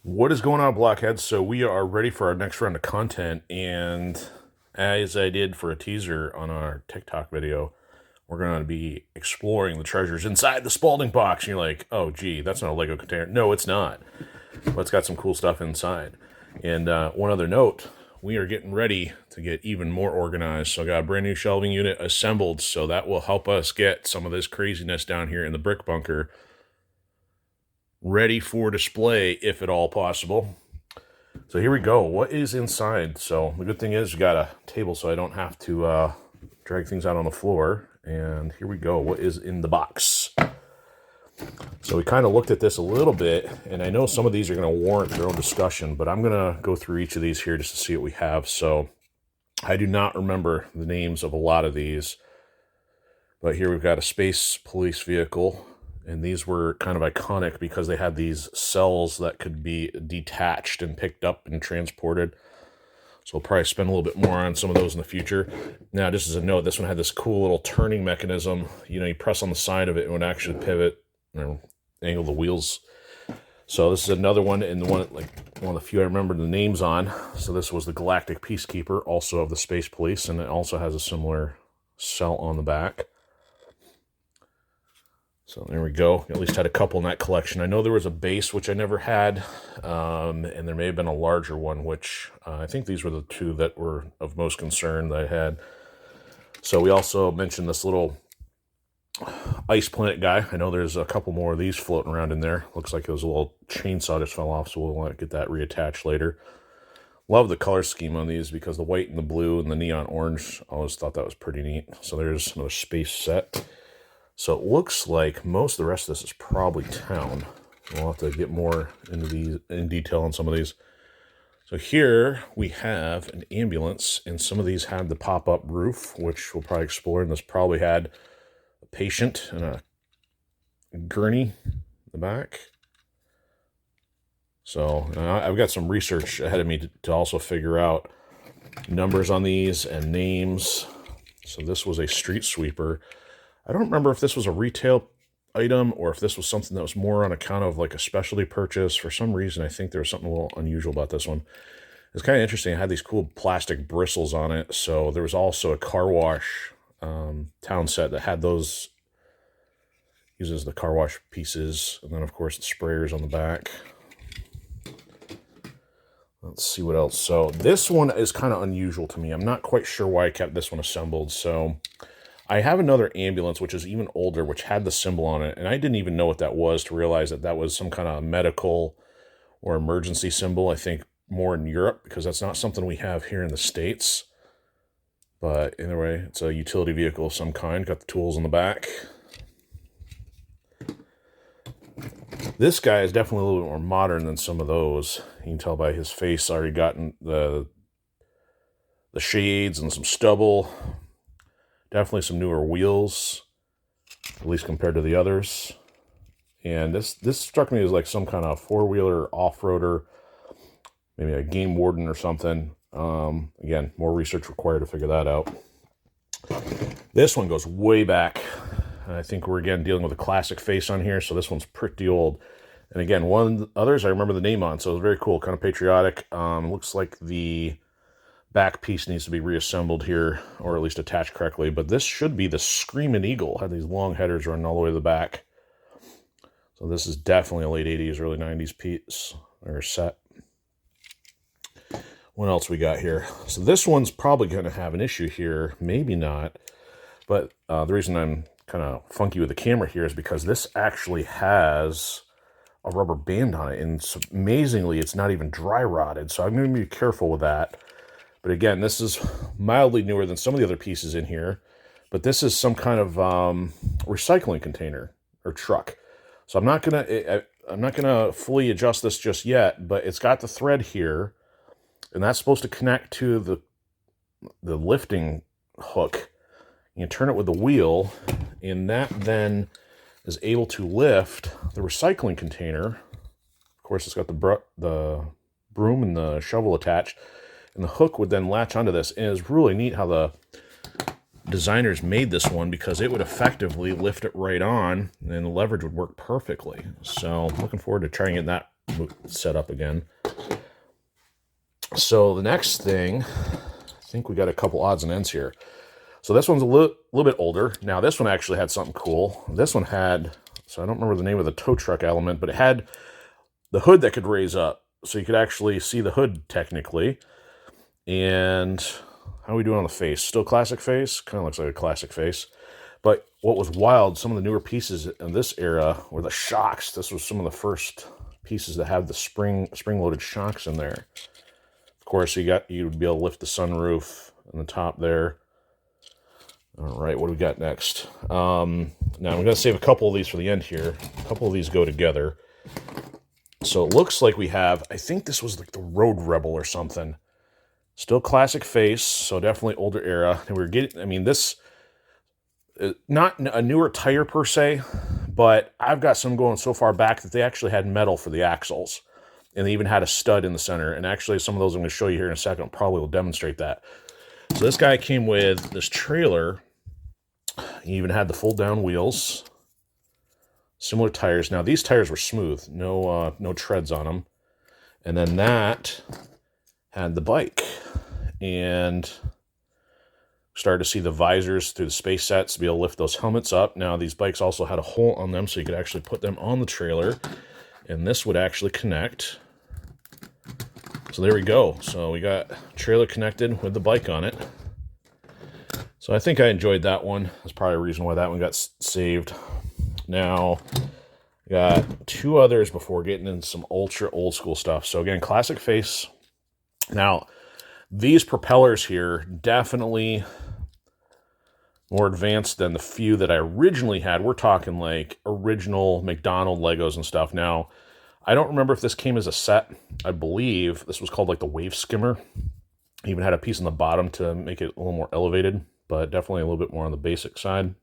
What is going on, Blockheads? So we are ready for our next round of content, and as I did for a teaser on our TikTok video, we're going to be exploring the treasures inside the Spalding box. And you're like, oh, gee, that's not a Lego container. No, it's not. But it's got some cool stuff inside. And one other note, we are getting ready to get even more organized. So I got a brand new shelving unit assembled, so that will help us get some of this craziness down here in the brick bunker ready for display, if at all possible. So here we go. What is inside? So the good thing is we got a table so I don't have to drag things out on the floor. And here we go. What is in the box? So we kind of looked at this a little bit, and I know some of these are going to warrant their own discussion, but I'm going to go through each of these here just to see what we have. So I do not remember the names of a lot of these, but here we've got a space police vehicle. And these were kind of iconic because they had these cells that could be detached and picked up and transported. So we'll probably spend a little bit more on some of those in the future. Now, just as a note, this one had this cool little turning mechanism. You know, you press on the side of it, and it would actually pivot or angle the wheels. So this is another one, and the one, like one of the few I remember the names on. So this was the Galactic Peacekeeper, also of the Space Police, and it also has a similar cell on the back. So there we go. At least had a couple in that collection. I know there was a base, which I never had, and there may have been a larger one, which I think these were the two that were of most concern that I had. So we also mentioned this little ice planet guy. I know there's a couple more of these floating around in there. Looks like it was a little chainsaw just fell off, so we'll want to get that reattached later. Love the color scheme on these because the white and the blue and the neon orange, I always thought that was pretty neat. So there's another space set. So it looks like most of the rest of this is probably town. We'll have to get more into these in detail on some of these. So here we have an ambulance, and some of these had the pop-up roof, which we'll probably explore. And this probably had a patient and a gurney in the back. So I've got some research ahead of me to also figure out numbers on these and names. So this was a street sweeper. I don't remember if this was a retail item or if this was something that was more on account of like a specialty purchase. For some reason, I think there was something a little unusual about this one. It's kind of interesting. It had these cool plastic bristles on it. So there was also a car wash town set that had those, uses the car wash pieces. And then, of course, the sprayers on the back. Let's see what else. So this one is kind of unusual to me. I'm not quite sure why I kept this one assembled. So I have another ambulance, which is even older, which had the symbol on it, and I didn't even know what that was to realize that that was some kind of medical or emergency symbol, I think more in Europe, because that's not something we have here in the States. But anyway, it's a utility vehicle of some kind, got the tools in the back. This guy is definitely a little bit more modern than some of those. You can tell by his face, already gotten the shades and some stubble. Definitely some newer wheels, at least compared to the others. And this struck me as like some kind of four-wheeler off-roader, maybe a game warden or something. Again, more research required to figure that out. This one goes way back. I think we're, again, dealing with a classic face on here, so this one's pretty old. And again, one of the others I remember the name on, so it was very cool, kind of patriotic. Looks like the back piece needs to be reassembled here, or at least attached correctly. But this should be the Screaming Eagle. Had these long headers running all the way to the back. So this is definitely a late 80s, early 90s piece or set. What else we got here? So this one's probably going to have an issue here. Maybe not. But the reason I'm kind of funky with the camera here is because this actually has a rubber band on it. And amazingly, it's not even dry rotted. So I'm going to be careful with that. But again, this is mildly newer than some of the other pieces in here. But this is some kind of recycling container or truck. So I'm not gonna fully adjust this just yet. But it's got the thread here, and that's supposed to connect to the lifting hook. You turn it with the wheel, and that then is able to lift the recycling container. Of course, it's got the broom and the shovel attached. And the hook would then latch onto this. And it's really neat how the designers made this one, because it would effectively lift it right on and the leverage would work perfectly. So I'm looking forward to trying that set up again. So the next thing, I think we got a couple odds and ends here. So this one's a little bit older. Now this one actually had something cool. This one had, so I don't remember the name of the tow truck element, but it had the hood that could raise up. So you could actually see the hood technically. And how are we doing on the face? Still classic face? Kind of looks like a classic face. But what was wild, some of the newer pieces in this era were the shocks. This was some of the first pieces that have the spring-loaded shocks in there. Of course, you'd be able to lift the sunroof on the top there. All right, what do we got next? Now I'm going to save a couple of these for the end here. A couple of these go together. So it looks like we have, I think this was like the Road Rebel or something. Still classic face, so definitely older era. And we're getting, I mean, this, not a newer tire per se, but I've got some going so far back that they actually had metal for the axles. And they even had a stud in the center. And actually, some of those I'm going to show you here in a second probably will demonstrate that. So this guy came with this trailer. He even had the fold-down wheels. Similar tires. Now, these tires were smooth. No treads on them. And then that had the bike. And started to see the visors through the space sets to be able to lift those helmets up. Now, these bikes also had a hole on them, so you could actually put them on the trailer. And this would actually connect. So there we go. So we got trailer connected with the bike on it. So I think I enjoyed that one. That's probably a reason why that one got saved. Now, we got two others before getting into some ultra old school stuff. So again, classic face. Now, these propellers here, definitely more advanced than the few that I originally had. We're talking like original McDonald Legos and stuff. Now, I don't remember if this came as a set. I believe this was called like the Wave Skimmer. Even had a piece on the bottom to make it a little more elevated, but definitely a little bit more on the basic side.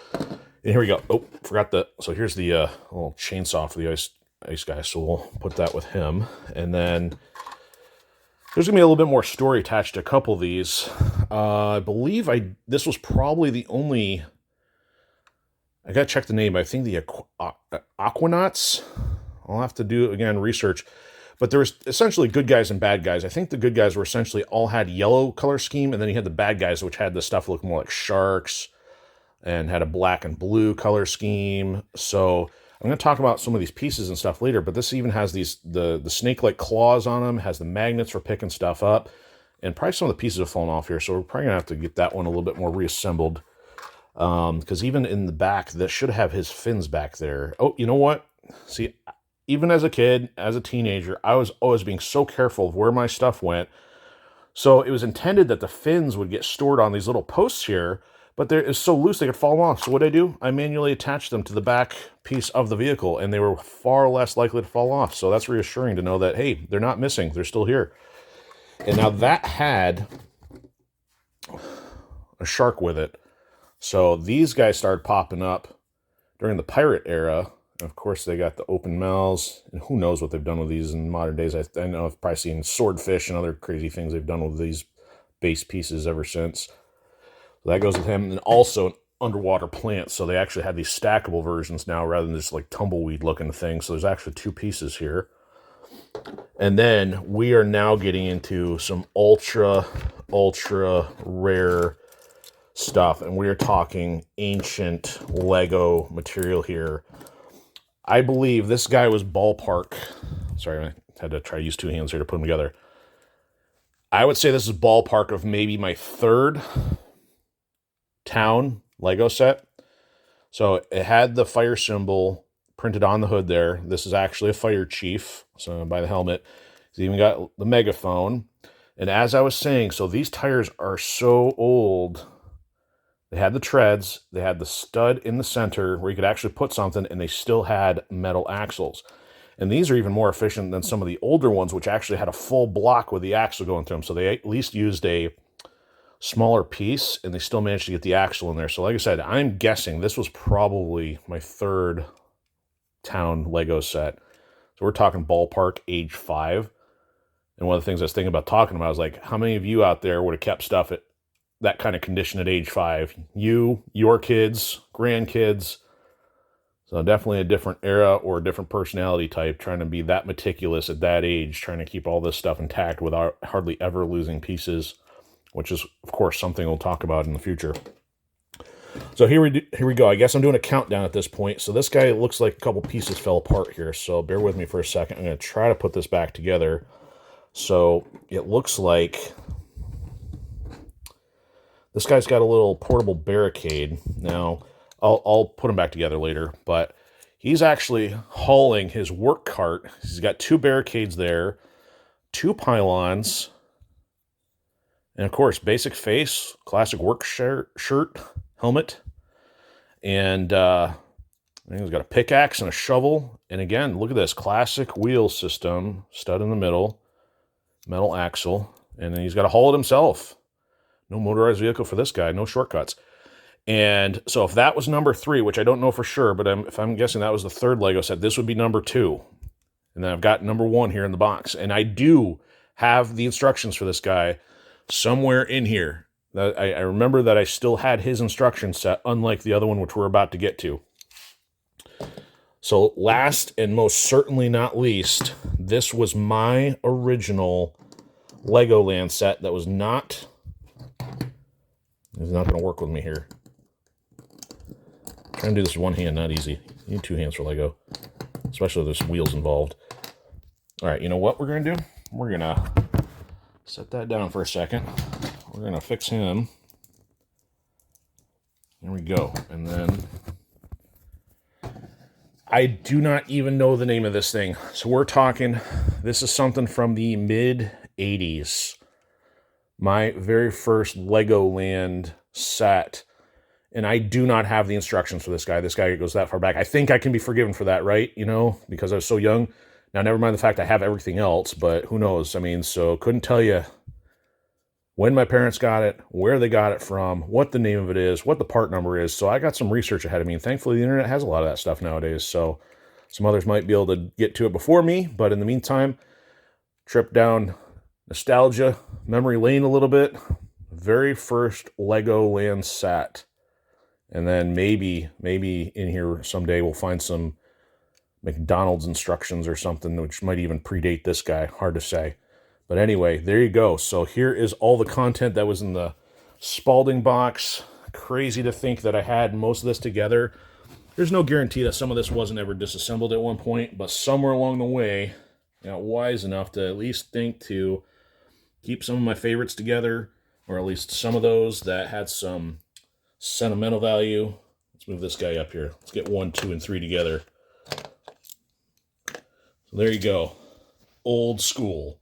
And here we go. Oh, forgot the, so here's the little chainsaw for the ice guy. So we'll put that with him. And then there's going to be a little bit more story attached to a couple of these. I believe this was probably the only, I got to check the name. I think the Aquanauts. I'll have to do, again, research. But there was essentially good guys and bad guys. I think the good guys were essentially all had yellow color scheme, and then you had the bad guys, which had the stuff look more like sharks and had a black and blue color scheme. So I'm going to talk about some of these pieces and stuff later, but this even has these the snake-like claws on them, has the magnets for picking stuff up, and probably some of the pieces have fallen off here, so we're probably going to have to get that one a little bit more reassembled. Because even in the back, this should have his fins back there. Oh, you know what? See, even as a kid, as a teenager, I was always being so careful of where my stuff went. So it was intended that the fins would get stored on these little posts here, but they're so loose they could fall off. So what did I do? I manually attached them to the back piece of the vehicle, and they were far less likely to fall off. So that's reassuring to know that, hey, they're not missing. They're still here. And now that had a shark with it. So these guys started popping up during the pirate era. Of course, they got the open mouths, and who knows what they've done with these in modern days. I know I've probably seen swordfish and other crazy things they've done with these base pieces ever since. So that goes with him. And also an underwater plant. So they actually had these stackable versions now rather than just like tumbleweed looking things. So there's actually two pieces here. And then we are now getting into some ultra rare stuff. And we are talking ancient Lego material here. I believe this guy was ballpark. Sorry, I had to try to use two hands here to put them together. I would say this is ballpark of maybe my third town Lego set. So it had the fire symbol printed on the hood there. This is actually a fire chief, so by the helmet. It's even got the megaphone. And as I was saying, so these tires are so old. They had the treads, they had the stud in the center where you could actually put something, and they still had metal axles. And these are even more efficient than some of the older ones, which actually had a full block with the axle going through them. So they at least used a smaller piece, and they still managed to get the axle in there. So like I said, I'm guessing this was probably my third town Lego set. So we're talking ballpark age 5. And one of the things I was thinking about talking about is like, how many of you out there would have kept stuff at that kind of condition at age 5? You, your kids, grandkids. So definitely a different era or a different personality type, trying to be that meticulous at that age, trying to keep all this stuff intact without hardly ever losing pieces, which is, of course, something we'll talk about in the future. So here we go. I guess I'm doing a countdown at this point. So this guy looks like a couple pieces fell apart here, so bear with me for a second. I'm going to try to put this back together. So it looks like this guy's got a little portable barricade. Now, I'll put him back together later, but he's actually hauling his work cart. He's got 2 barricades there, 2 pylons, and of course, basic face, classic work shirt, helmet, and he's got a pickaxe and a shovel. And again, look at this, classic wheel system, stud in the middle, metal axle, and then he's got to haul it himself. No motorized vehicle for this guy, no shortcuts. And so if that was number 3, which I don't know for sure, but if I'm guessing that was the 3rd Lego set, this would be number 2. And then I've got number 1 here in the box. And I do have the instructions for this guy somewhere in here. I remember that I still had his instruction set, unlike the other one, which we're about to get to. So last and most certainly not least, this was my original Legoland set that was not... It's not going to work with me here. Trying to do this with one hand, not easy. You need 2 hands for Lego, especially if there's some wheels involved. All right, you know what we're going to do? We're going to set that down for a second. We're going to fix him. There we go. And then I do not even know the name of this thing. So we're talking, this is something from the mid-'80s. My very first Legoland set. And I do not have the instructions for this guy. This guy goes that far back. I think I can be forgiven for that, right? You know, because I was so young. Now, never mind the fact I have everything else, but who knows? I mean, so couldn't tell you when my parents got it, where they got it from, what the name of it is, what the part number is. So I got some research ahead of me. And thankfully, the internet has a lot of that stuff nowadays. So some others might be able to get to it before me. But in the meantime, trip down nostalgia, memory lane a little bit. Very first Legoland set. And then maybe in here someday we'll find some McDonald's instructions or something, which might even predate this guy. Hard to say. But anyway, there you go. So here is all the content that was in the Spalding box. Crazy to think that I had most of this together. There's no guarantee that some of this wasn't ever disassembled at one point, but somewhere along the way, I got wise enough to at least think to keep some of my favorites together, or at least some of those that had some sentimental value. Let's move this guy up here. Let's get 1, 2, and 3 together. So there you go. Old school.